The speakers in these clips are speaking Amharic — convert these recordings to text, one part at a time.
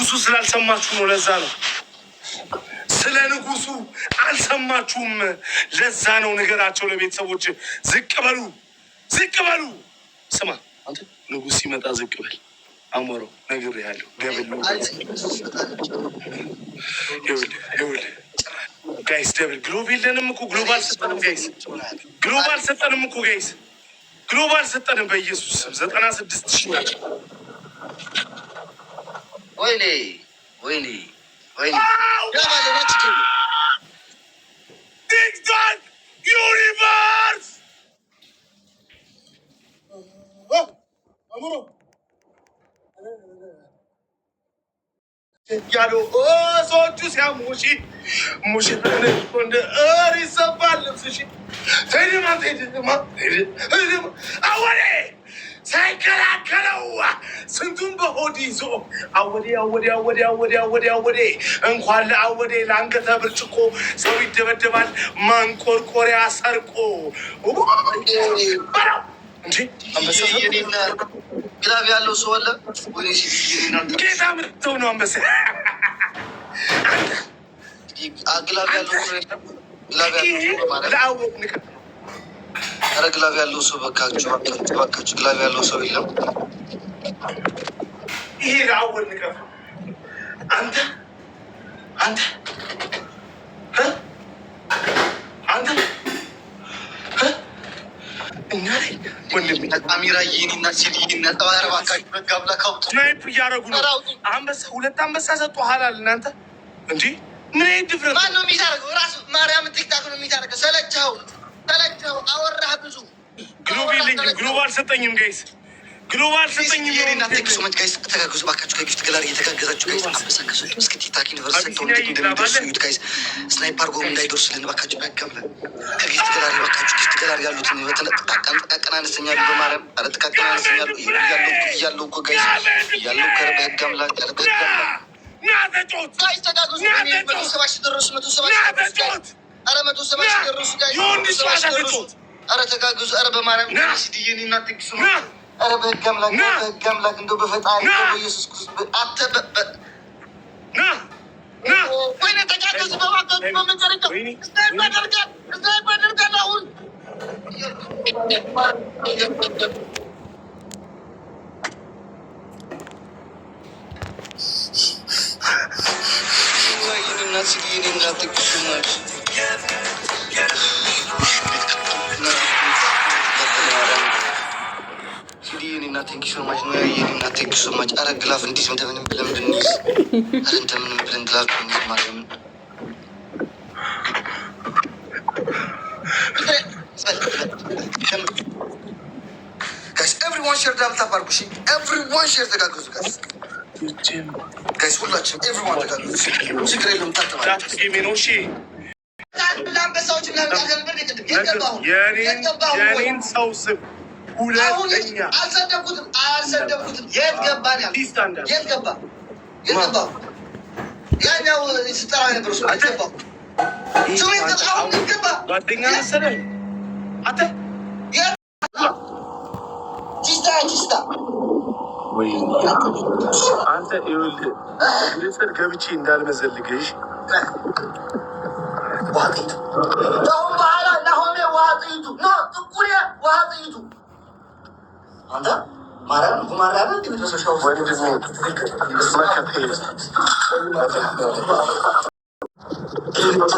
ንጉሱ ስላልሰማችሁ ነው። ለዛ ነው ስለ ንጉሱ አልሰማችሁም። ለዛ ነው ነገራቸው ለቤተሰቦች ዝቅ በሉ ዝቅ በሉ። ስማ አንተ ንጉስ ሲመጣ ዝቅ በል። አሞሮ ነገር ያለው ደብል ነው ጋይስ። ደብል ግሎብ የለንም እኮ ግሎባል ሰጠንም ጋይስ። ግሎባል ሰጠንም እኮ ጋይስ። ግሎባል ሰጠንም በኢየሱስ ስም 96,000 ናቸው። ወይኔ ወይኔ ወይኔ ቲክቶክ ዩኒቨርስ አሞሮ ያሉ ሰዎቹ ሲያሙሺ ሙሽራን እንደ ይሰባል ልብስሽ አወዴ ሳይከላከለው ስንቱን በሆድ ይዞ አወዴ እንኳን ለአወዴ ለአንገተ ብርጭቆ ሰው ይደበደባል ማንቆርቆሪያ ሰርቆ እንጂ አንበሳ ግላብ ያለው ሰው አለ ጌታ ምርተው ነው አንበሳ ግላብ ያለው ግላብ ያለው ሰው በካችሁ ግላብ ያለው ሰው የለም። ይሄ ለአወል ንቀፍ አንተ እኛ ላይ ወንድሜ አሚራ ይህንና ሲዲና ተባረባካችሁ በጋብላ ካውጡ ስናይፕ እያደረጉ ነው። አንበሳ ሁለት አንበሳ ሰጡ ሀላል እናንተ እንጂ ምን ድፍረት ማን ነው የሚታረገው? ራሱ ማርያም ቲክታክ ነው የሚታረገው። ሰለቸው አወራህ ብዙ ግሎብ የለኝም። ግሎብ አልሰጠኝም ጋይስ። ግሎብ አልሰጠኝም። ይሄና ቴክስ ሶመች ጋይስ ተጋግዙ ባካችሁ። ከጊፍት ጋር እየተጋገዛችሁ ጋይስ አንበሳ ከሰጡ እስኪ ቲክታክ ዩኒቨርሲቲ ሰጥተው እንደሚደርሱ ይሁት ጋይስ ስናይፐር ጎም እንዳይደርሱልን ባካችሁ። በጋብለ ከጊፍት ጋር ባካችሁ። ጊፍት ጋር ያሉትን በተለጣቀን አነስተኛ በማርያም አረጥቃቀን አነስተኛ ያለው እኮ ጋይስ ያለው ከረ በጋም ላይ ያለ በጋም ናተጮት ጋይስ ተጋግዙ። መቶ ሰባሽ ደረሱ። መቶ ሰባሽ አረ መቶ ሰባሽ ደረሱ ጋይስ። አረ ተጋግዙ። አረ በማርያም ሲዲየኒ እና ቴክስ አረ በህግ አምላክ እንደው በፈጣሪ በኢየሱስ ክርስቶስ አተበበ ወይኔ ተጋገዙ። በማገዙ በመጨረሻ ስናይፐር አሁን ወይኔና ሲዲየኒ እና ቴክስ ማለት እና ቴንኪ ሶ ማች ነው ያየና ቴንኪ ሶ ማች። አረ ግላፍ እንዲህ እንደምንም ብለን ብንይዝ አረ እንደምንም ብለን ግላፍ ብንይዝ ማለት ነው። ጋይስ ኤቭሪዋን ሼር ዳም ታፓርኩ እሺ፣ ኤቭሪዋን ሼር ተጋግዙ ጋይስ። ጋይስ ሁላችን ኤቭሪዋን ተጋግዙ። ችግር የለውም ታጥማለች ነው እሺ። አንበሳዎች የኔን ሰው ስም ሁለተኛ አልሰደብኩትም። የት ገባን? የት ገባ? ያኛው ስጠራ ነበር እሱ ገባው ጓደኛ መሰለህ አንተ ቺስታ አንተ ይኸውልህ ግልጽ ገብቼ እንዳልመዘልግሽ ዋጥይቱ አሁን በኋላ ናሆሜ ዋጥይቱ ኖ ጥቁሬ ዋጥይቱ አንተ ማርያም ጉማራን ትምትሰሻው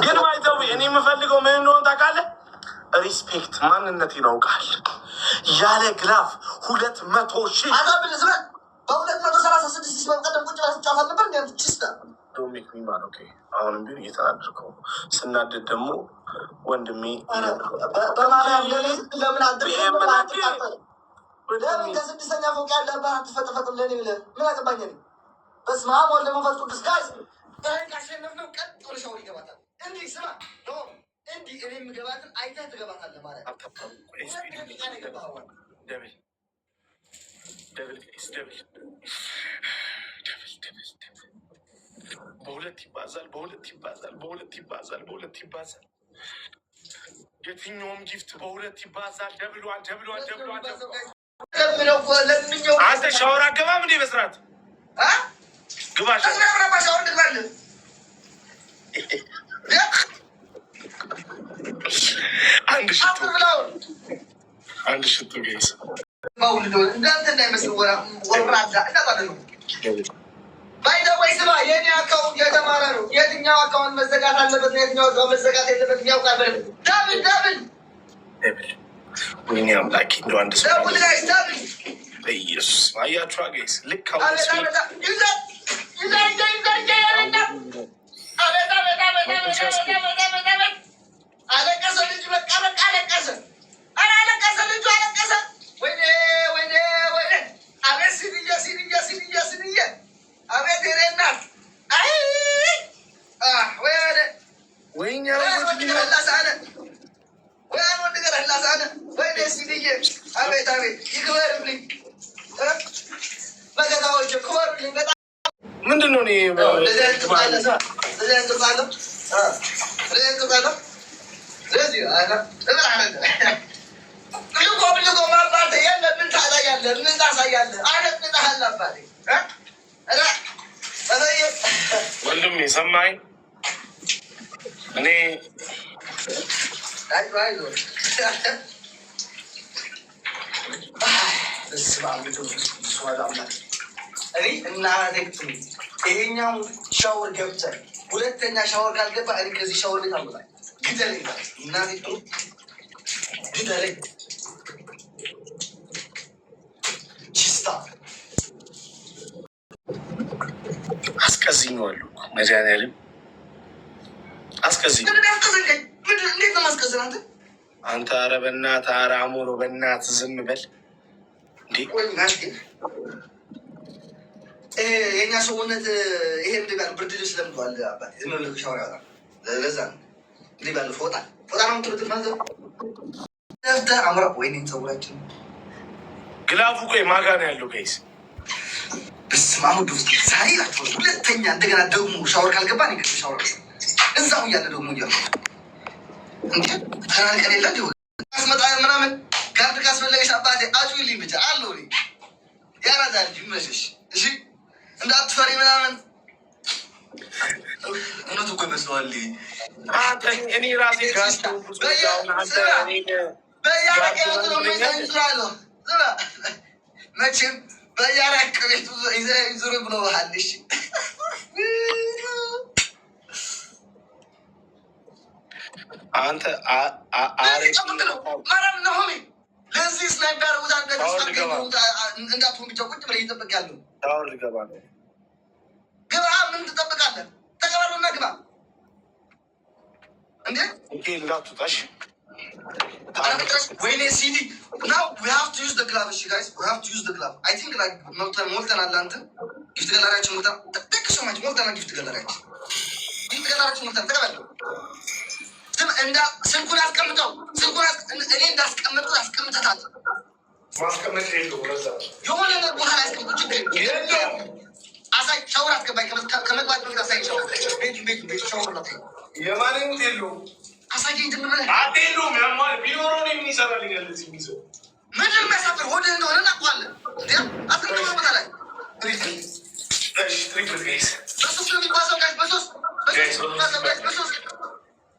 ግን ባይዘው እኔ የምፈልገው ምን እንደሆነ ታውቃለህ? ሪስፔክት ማንነቴን አውቃል። ያለ ግላፍ 200,000 አዛብል ዝም በ236 በቀደም ቁጭ ብላ ስትጫወት ነበር እንዴ? ቺስታ ዶሚክ ሚማን ኦኬ። አሁንም ቢሆን እየተናደድከው ስናደድ ደግሞ ወንድሜ በማርያም ለምን አድርገህ ለምን ከስድስተኛ ፎቅ ያለ አባት ትፈጥፈጥም ለኔ ብለህ ምን አገባኝ? በስመ አብ ወልድ መንፈስ ቅዱስ ጋይስ ይሄን ካሸነፍነው ቀጥ ብሎ ሻወር ይገባታል። እንዲህ ስማ ነው እንዲህ እኔ የምገባትን አይተህ ትገባታለህ ማለት በሁለት ይባዛል። የትኛውም ጊፍት በሁለት ይባዛል። ደብሏል። አንተ ሻወር አገባም እንዴ? በስርዓት ግባሽ አንድ ሽቶ ገይስ እንዳንተ እንዳይመስል ወራዳ ባይደወይ ስማ፣ የኔ አካውንት የተማረ ነው። የትኛው አካውንት መዘጋት አለበት፣ የትኛው አካውንት መዘጋት የለበትም ያውቃል። ዳብል ወይኔ አምላኬ እንደው አንድ ሰው ዳብል ጋይስ ዳብል በኢየሱስ አያችሁ ጋይስ ልክ አለቀሰ ልጁ በቃ አለቀሰ። ኧረ አለቀሰ ልጁ አለቀሰ። ወይኔ ወይኔ ወይኔ አቤት ሲንዬ አቤት የኔ እናት አይ ወይኔ ወይኔ ሲንዬ አቤት አቤት ይክበርልኝ። መገታዎች ክበሩልኝ። በጣም ምንድን ነው ወንድሜ ሰማኝ። እኔ ይሄኛው ሻወር ገብተህ ሁለተኛ ሻወር ካልገባ እኔ ከዚህ ሻወር ቤት አልወጣም። ግደለኝ እናቴ ግደለኝ። ችስታ አስቀዝኘዋለሁ። መድኃኒዓለም አስቀዝኝ። እንዴት ነው ማስቀዝን? አንተ ኧረ በእናትህ ኧረ አሞሮ በእናትህ ዝም በል እንዴ! የኛ ሰውነት ይሄ እንደ ጋር ብርድ ልብስ ለምዷል። አባቴ ዝም ብለህ ሻወር ያወጣል። ለዛ ነው እንዲህ ባለ ፎጣ ነው የምትሉት ማለት ነው። ደፍተህ አምራ ወይኔ ፀጉራችን ግላቡ ቆይ ማጋ ነው ያለው ጋይስ። በስመ አብ ውስጥ ዛሬ ናቸው። ሁለተኛ እንደገና ደግሞ ሻወር ካልገባ እኔ ሻወር እዛው እያለ ደግሞ እያሉ እንዴ ተናንቀን የለ እንዲ አስመጣ ምናምን ጋርድ ካስፈለገሽ አባቴ አጩይልኝ ብቻ አለው ያራዳ ልጅ ይመሸሽ እሺ እንዳትፈሪ ምናምን። እውነቱ እኮ ይመስለዋል። እኔ ራሴ መቼም በያራቅ ቤቱ ዙር ብለውሃልሽ። አንተ ለዚህ ስናይፐር እንዳትሆን ብቻ ቁጭ ብለህ እየጠበቅ ያለው ልገባ ነው። ግባ። ምን ትጠብቃለህ? ተቀበሉና ግባ። እንዴ እንዳትወጣሽ። ወይኔ ሲዲ ናው ዊ ሃቭ ቱ ዩዝ ዘ ግላቭ። እሺ ጋይስ ዊ ሃቭ ቱ ዩዝ ዘ ግላቭ። አይ ቲንክ ላይክ ሞልተናል። አንተ ጊፍት ገላሪያችን ሞልተናል። ጊፍት ገላሪያችን ሞልተናል። ተቀበል። ስልኩን አስቀምጠው። እኔ እንዳስቀምጠው አስቀምጠታል። ማስቀመጥ የሆነ ቦታ ላይ አስቀምጡ። ችግር የለውም። አሳይ። ሻወር አስገባኝ። ከመግባት በፊት አሳይ። ቤቱ ሻወር ነው። የማንም የለውም። አሳየኝ። ዝም ብለህ የለውም። ቢኖረው ነው የሚሰራልኛል። እዚህ የሚሰው ምንድን የሚያሳፍር ወደ እንደሆነ እናውቀዋለን። አስቀምጠው ቦታ ላይ በሶስት ነው የሚባሰው ጋይስ።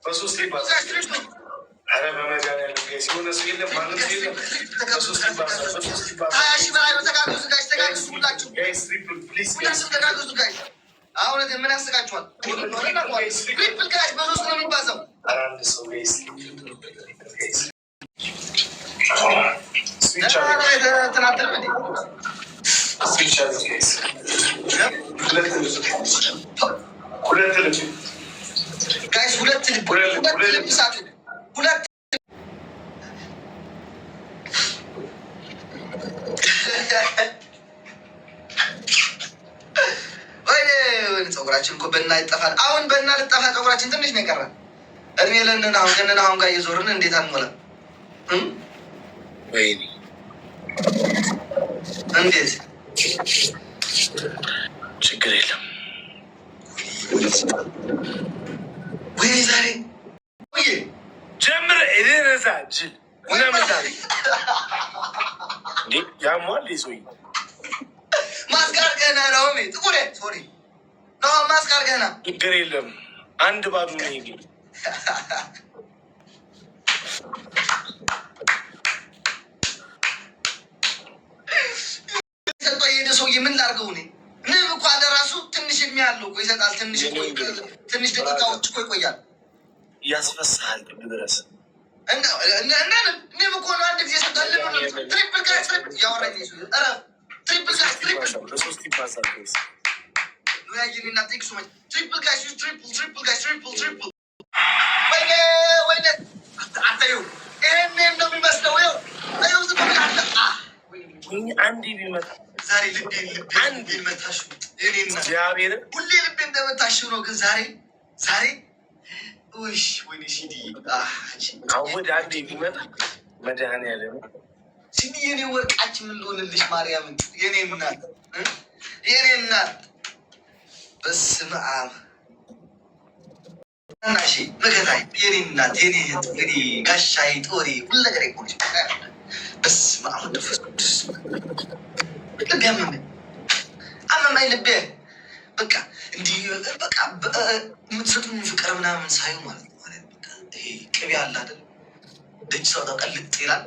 በሶስት ኧረ በመድኃኒዓለም ጋይስ የሆነ ሰው የለም። ማንም ሰው የለም። በሶስት ሀያ ሺህ በላይ ነው። ተጋገዙ ጋይስ፣ ተጋገዙ ሁላችሁ። ሁላችሁም ተጋገዙ ጋይስ። አሁን ምን ያስቃችኋል? ትሪፕል ጋይስ በሶስት ነው የሚባሰው። አንድ ሰው ጋይስ ሁለት ልብ ሳት ሁለት ፀጉራችን እኮ በና ይጠፋል። አሁን በና ልጠፋ ፀጉራችን ትንሽ ነው የቀረን። እድሜ ለንን አሁን ከነን አሁን ጋር እየዞርን እንዴት አንሞላም? ወይኔ እንዴት ችግር የለም። ወይኔ ዛሬ ጀምር ኤሌነዛ ጅል ምናምንታ እንዴ ያሟል ሰውዬ ማስጋር ገና ነው። ጥቁሬ ሶሪ ነው ማስካር ገና ችግር የለም። አንድ ባዶ ነው ይሄ ሰውዬ ምን ላድርገው እኔ ንብ እኮ አለ ራሱ ትንሽ እድሜ ያለው እኮ ይሰጣል። ትንሽ ደቂቃዎች እኮ ይቆያል። ያስፈሳል ድረስ ንብ እኮ ነው አንድ ጊዜ ሰጣል። ትሪፕል ጋር ያወራኝ ትሪፕል ጋር በሶስት ይባዛል። ያየኔና ቴክሱ ትሪፕል ጋር ትሪፕል ወይኔ አታዩ ይሄን እንደሚመስለው ይኸው ዝም ብለህ አንድ ቢመጣ ዛሬ ልቤን መታሽ። እግዚአብሔር ሁሌ ልቤ እንደመታሽ ነው። ግን ዛሬ ወይኔ ሲዲ አወድ አንድ ቢመጣ መድኃኒዓለም ሲዲ የኔ ወርቃችን ምን ልሆንልሽ ማርያምን የኔ እናት በስመ አብ እናሺ መከታይ የኔ እናት የኔ እህት እንግዲህ ጋሻይ ጦሪ ሁሉ ነገር ይቆጭ በስመ አብ መንፈስ ቅዱስ ልቤ አመመኝ ልቤ በቃ እንዲህ በቃ የምትሰጡኝ ፍቅር ምናምን ሳዩ ማለት ነው። ይሄ ቅቤ አለ አይደል? ደጅ ሰው ቀልጥ ይላል።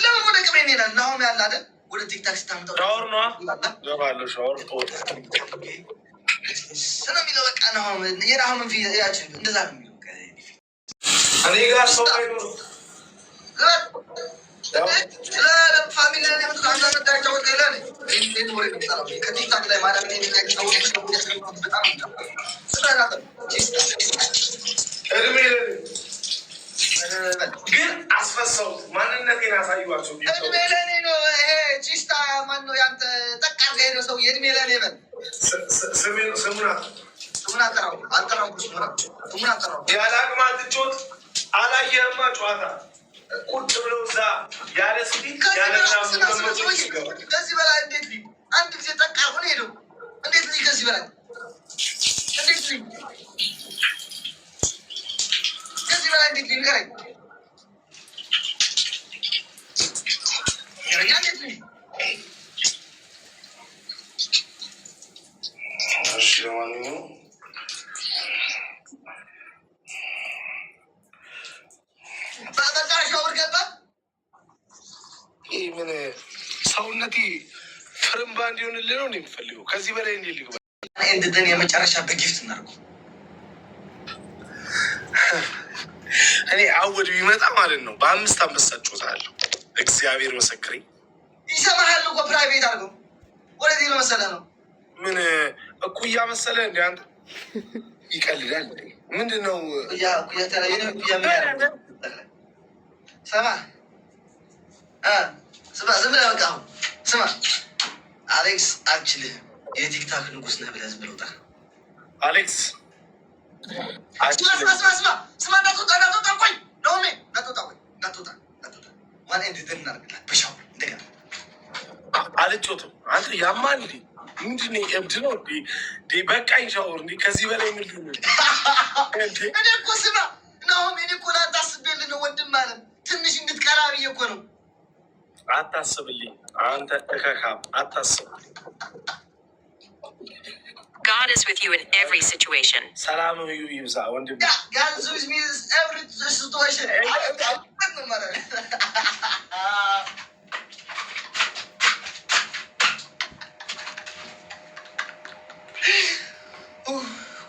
ለምን ወደ ቅቤ እንሄዳል? ናሆም ያለ አይደል? ወደ ቲክታክ ስታምጠው ሻወር ነዋ ገባለሁ። ሻወር ስለሚለው በቃ ናሆም የናሆምን ፊያችን እንደዛ ነው የሚለው እኔ ጋር ሰው አይኖርም። ፋሚሊ ከቲክታክ ላይ ማለት እድሜ ግን አስፈሰውት ማንነቴን አሳዩዋቸው። እድሜ ለእኔ ነው። ይሄ ቺስታ ማነው? ያንተ ጠቃር ሄደ ሰው የእድሜ ለእኔ በል ስሙን አጠራው ያለ አቅማ ትጮት አላየህማ ጨዋታ ቁጭ ብለው እዛ ያለ ስፒድ ያለ ከዚህ በላይ እንዴት ልኝ አንድ ጊዜ ጠቃር ሆነ ሄደው እንዴት ልኝ ከዚህ በላይ እንዴት ልኝ ከዚህ በላይ እንዴት ልኝ ንገረኝ እንዴት ልኝ እሺ ለማንኛውም ምን ሰውነቴ ፍርምባ እንዲሆንልህ ነው የሚፈልገው? ከዚህ በላይ እንዴት ልግባ? እንድን የመጨረሻ በጊፍት እናድርገው። እኔ አወድ ቢመጣ ማለት ነው በ5 አንበሳ ጮታለሁ። እግዚአብሔር መሰክሬ ይሰማሃል እኮ ፕራይቬት አድርገው። ወደዚህ ነው መሰለህ ነው ምን እኩያ መሰለህ እንደ አንተ ይቀልዳል። ምንድን ነው ሰማ ዝም ብለህ በቃ አሁን ስማ፣ አሌክስ አልችልህም፣ የቲክታክ ንጉስ ነህ ብለህ ዝም ብለህ ውጣ። አሌክስ ስማ፣ እንዳትወጣ ቆይ፣ ለሆሜ እንዳትወጣ ማን እንድትን እናደርግላት በሻው እንደገና አልጮትም። አንተ ያማል እንዲ ምንድን ነው? እብድ ነው እንዲ በቃኝ። ሻወር እንዲ ከዚህ በላይ ምንድን ነው? እኔ እኮ ስማ ናሆም፣ እኔ እኮ ላንተ አስቤልህ ነው ወንድም ማለት ትንሽ እንድትቀራ ብዬ እኮ ነው። አታስብልኝ አንተ እከካም አታስብልኝ። God is with you in every situation. ሰላም ይብዛ ወንድም። God is with me in every situation.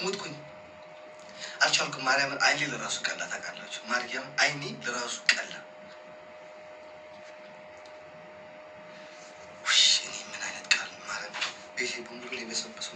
ሙትኩኝ አልቻልኩም። ማርያምን አይኔ ለራሱ ቀላ ታውቃላችሁ። ማርያም አይኔ ለራሱ ቀላ። ምን አይነት ቃል ማለት ቤቴ በሙሉ የበሰበሰው